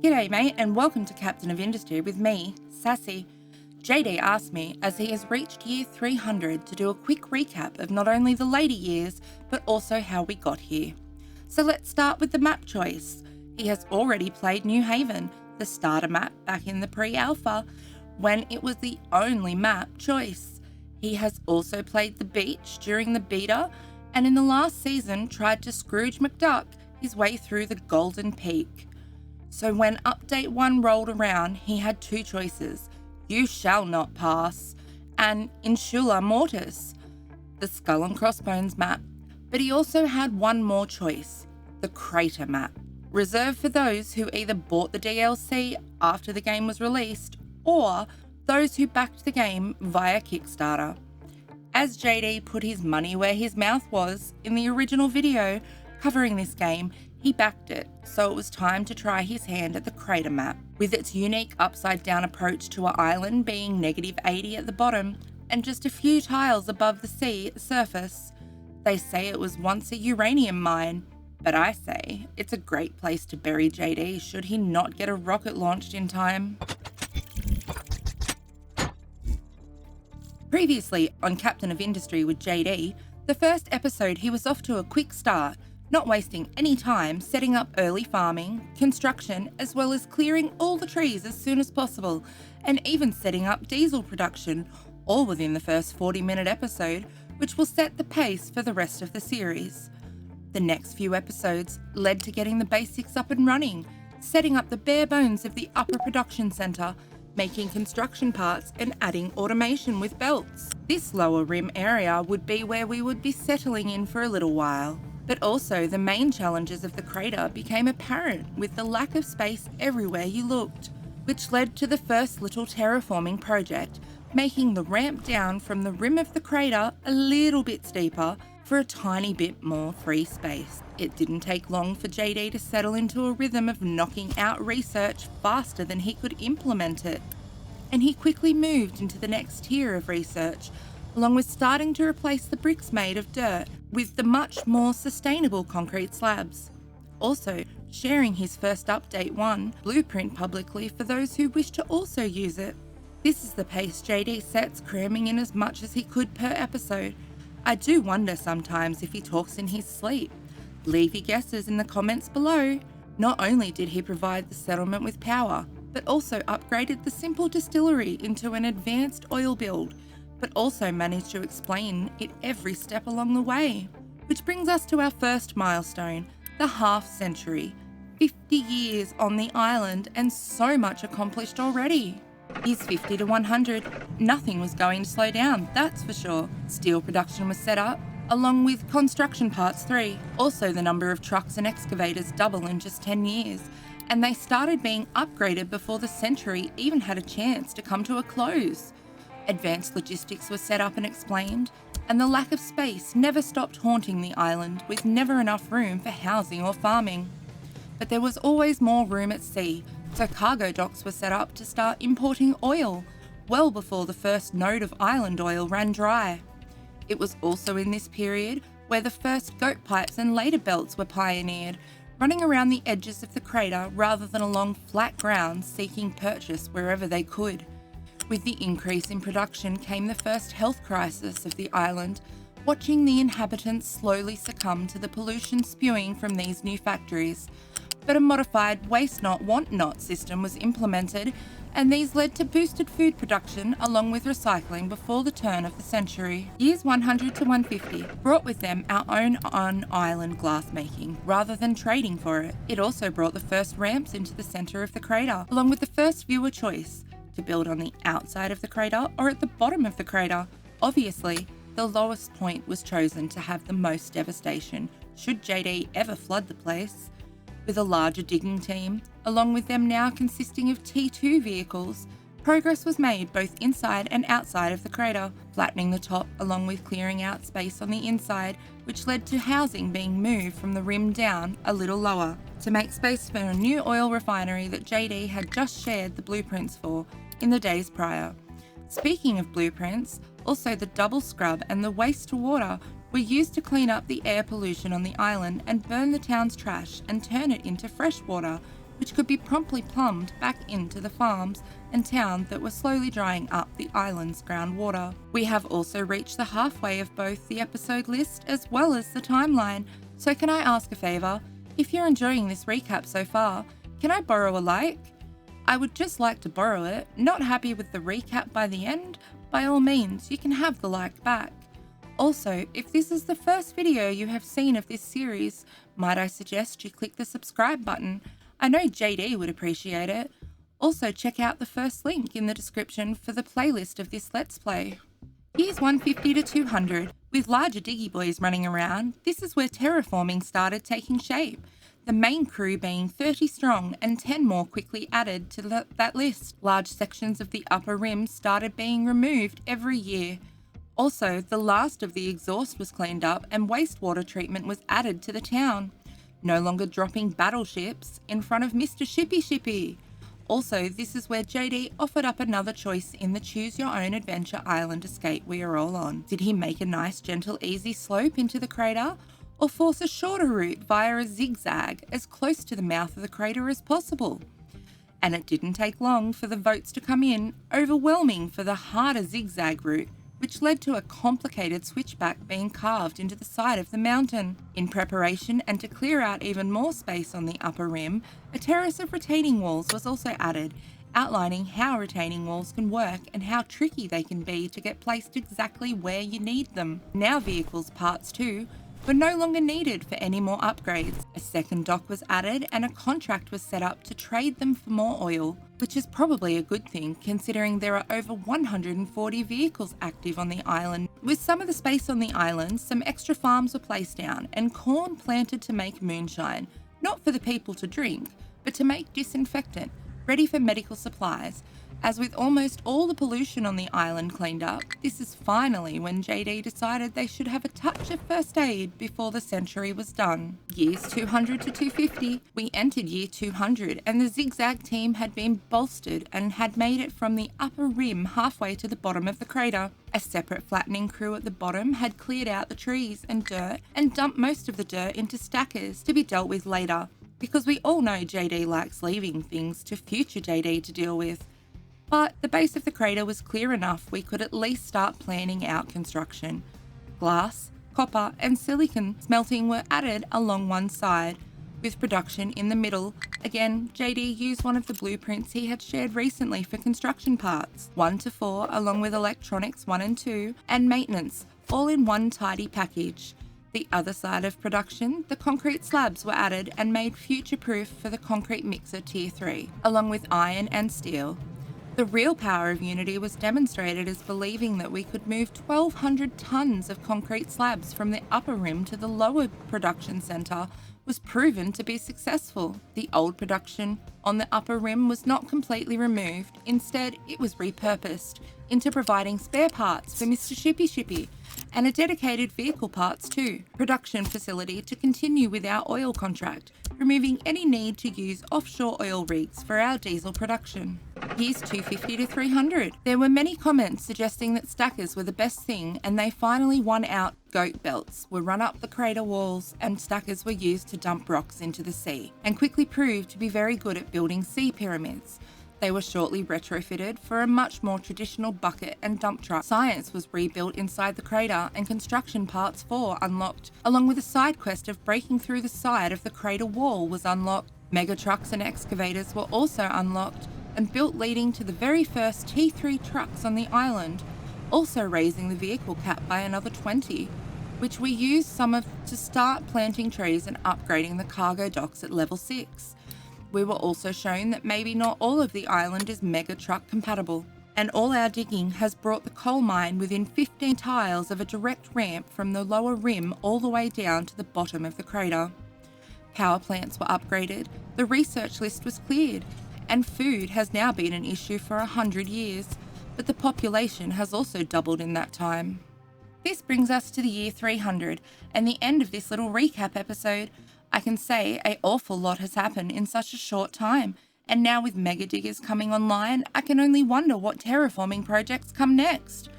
G'day mate and welcome to Captain of Industry with me, Sassy. JD asked me, as he has reached year 300, to do a quick recap of not only the later years, but also how we got here. So let's start with the map choice. He has already played New Haven, the starter map back in the pre-alpha, when it was the only map choice. He has also played the beach during the beta, and in the last season tried to Scrooge McDuck his way through the Golden Peak. So when Update 1 rolled around, he had two choices: You Shall Not Pass and Insula Mortis, the Skull and Crossbones map. But he also had one more choice, the Crater map, reserved for those who either bought the DLC after the game was released or those who backed the game via Kickstarter. As JD put his money where his mouth was in the original video covering this game, he backed it, so it was time to try his hand at the Crater map. With its unique upside-down approach to an island being -80 at the bottom and just a few tiles above the sea surface. They say it was once a uranium mine, but I say it's a great place to bury JD should he not get a rocket launched in time. Previously on Captain of Industry with JD, the first episode he was off to a quick start, not wasting any time setting up early farming, construction, as well as clearing all the trees as soon as possible, and even setting up diesel production, all within the first 40-minute episode, which will set the pace for the rest of the series. The next few episodes led to getting the basics up and running, setting up the bare bones of the upper production centre, making construction parts and adding automation with belts. This lower rim area would be where we would be settling in for a little while. But also the main challenges of the crater became apparent with the lack of space everywhere you looked, which led to the first little terraforming project, making the ramp down from the rim of the crater a little bit steeper for a tiny bit more free space. It didn't take long for JD to settle into a rhythm of knocking out research faster than he could implement it, and he quickly moved into the next tier of research, along with starting to replace the bricks made of dirt with the much more sustainable concrete slabs. Also, sharing his first Update 1 blueprint publicly for those who wish to also use it. This is the pace JD sets, cramming in as much as he could per episode. I do wonder sometimes if he talks in his sleep. Leave your guesses in the comments below. Not only did he provide the settlement with power, but also upgraded the simple distillery into an advanced oil build, but also managed to explain it every step along the way. Which brings us to our first milestone, the half century. 50 years on the island and so much accomplished already. He's 50 to 100. Nothing was going to slow down, that's for sure. Steel production was set up, along with construction parts 3. Also, the number of trucks and excavators double in just 10 years, and they started being upgraded before the century even had a chance to come to a close. Advanced logistics were set up and explained, and the lack of space never stopped haunting the island, with never enough room for housing or farming. But there was always more room at sea, so cargo docks were set up to start importing oil, well before the first node of island oil ran dry. It was also in this period where the first goat pipes and ladder belts were pioneered, running around the edges of the crater rather than along flat ground seeking purchase wherever they could. With the increase in production came the first health crisis of the island, watching the inhabitants slowly succumb to the pollution spewing from these new factories. But a modified waste not, want not system was implemented, and these led to boosted food production along with recycling before the turn of the century. Years 100 to 150 brought with them our own on-island glassmaking, rather than trading for it. It also brought the first ramps into the centre of the crater, along with the first viewer choice, to build on the outside of the crater or at the bottom of the crater. Obviously, the lowest point was chosen to have the most devastation, should JD ever flood the place. With a larger digging team, along with them now consisting of T2 vehicles, progress was made both inside and outside of the crater, flattening the top along with clearing out space on the inside, which led to housing being moved from the rim down a little lower, to make space for a new oil refinery that JD had just shared the blueprints for in the days prior. Speaking of blueprints, also the double scrub and the waste to water were used to clean up the air pollution on the island and burn the town's trash and turn it into fresh water, which could be promptly plumbed back into the farms and towns that were slowly drying up the island's groundwater. We have also reached the halfway of both the episode list as well as the timeline, so can I ask a favour? If you're enjoying this recap so far, can I borrow a like? I would just like to borrow it. Not happy with the recap by the end? By all means, you can have the like back. Also, if this is the first video you have seen of this series, might I suggest you click the subscribe button? I know JD would appreciate it. Also, check out the first link in the description for the playlist of this Let's Play. Years 150 to 200, with larger diggy boys running around, this is where terraforming started taking shape, the main crew being 30 strong and 10 more quickly added to that list. Large sections of the upper rim started being removed every year. Also, the last of the exhaust was cleaned up and wastewater treatment was added to the town. No longer dropping battleships in front of Mr. Shippy Shippy. Also, this is where JD offered up another choice in the Choose Your Own Adventure Island escape we are all on. Did he make a nice, gentle, easy slope into the crater, or force a shorter route via a zigzag as close to the mouth of the crater as possible? And it didn't take long for the votes to come in, overwhelming for the harder zigzag route, which led to a complicated switchback being carved into the side of the mountain. In preparation and to clear out even more space on the upper rim, a terrace of retaining walls was also added, outlining how retaining walls can work and how tricky they can be to get placed exactly where you need them. Now vehicles parts too were no longer needed for any more upgrades. A second dock was added and a contract was set up to trade them for more oil, which is probably a good thing considering there are over 140 vehicles active on the island. With some of the space on the island, some extra farms were placed down and corn planted to make moonshine, not for the people to drink, but to make disinfectant, ready for medical supplies. As with almost all the pollution on the island cleaned up, this is finally when JD decided they should have a touch of first aid before the century was done. Years 200 to 250, we entered year 200 and the zigzag team had been bolstered and had made it from the upper rim halfway to the bottom of the crater. A separate flattening crew at the bottom had cleared out the trees and dirt and dumped most of the dirt into stackers to be dealt with later, because we all know JD likes leaving things to future JD to deal with. But the base of the crater was clear enough we could at least start planning out construction. Glass, copper and silicon smelting were added along one side, with production in the middle. Again, JD used one of the blueprints he had shared recently for construction parts, 1 to 4 along with electronics 1 and 2, and maintenance, all in one tidy package. The other side of production, the concrete slabs were added and made future-proof for the concrete mixer tier 3, along with iron and steel. The real power of Unity was demonstrated as believing that we could move 1,200 tonnes of concrete slabs from the upper rim to the lower production centre was proven to be successful. The old production on the upper rim was not completely removed, instead it was repurposed into providing spare parts for Mr. Shippy Shippy and a dedicated vehicle parts too production facility to continue with our oil contract, removing any need to use offshore oil rigs for our diesel production. Years 250 to 300. There were many comments suggesting that stackers were the best thing and they finally won out. Goat belts were run up the crater walls and stackers were used to dump rocks into the sea and quickly proved to be very good at building sea pyramids. They were shortly retrofitted for a much more traditional bucket and dump truck. Science was rebuilt inside the crater and construction parts 4 unlocked, along with a side quest of breaking through the side of the crater wall was unlocked. Mega trucks and excavators were also unlocked and built, leading to the very first T3 trucks on the island, also raising the vehicle cap by another 20, which we used some of to start planting trees and upgrading the cargo docks at level 6. We were also shown that maybe not all of the island is mega truck compatible, and all our digging has brought the coal mine within 15 tiles of a direct ramp from the lower rim all the way down to the bottom of the crater. Power plants were upgraded, the research list was cleared, and food has now been an issue for 100 years, but the population has also doubled in that time. This brings us to the year 300 and the end of this little recap episode. I can say an awful lot has happened in such a short time, and now with Mega Diggers coming online, I can only wonder what terraforming projects come next.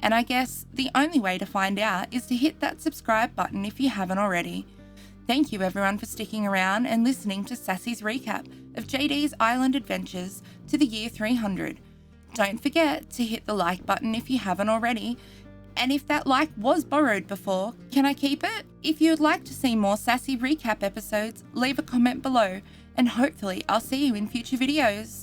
And I guess the only way to find out is to hit that subscribe button if you haven't already. Thank you everyone for sticking around and listening to Sassy's recap of JD's Island Adventures to the year 300. Don't forget to hit the like button if you haven't already. And if that like was borrowed before, can I keep it? If you would like to see more Sassy recap episodes, leave a comment below, and hopefully I'll see you in future videos.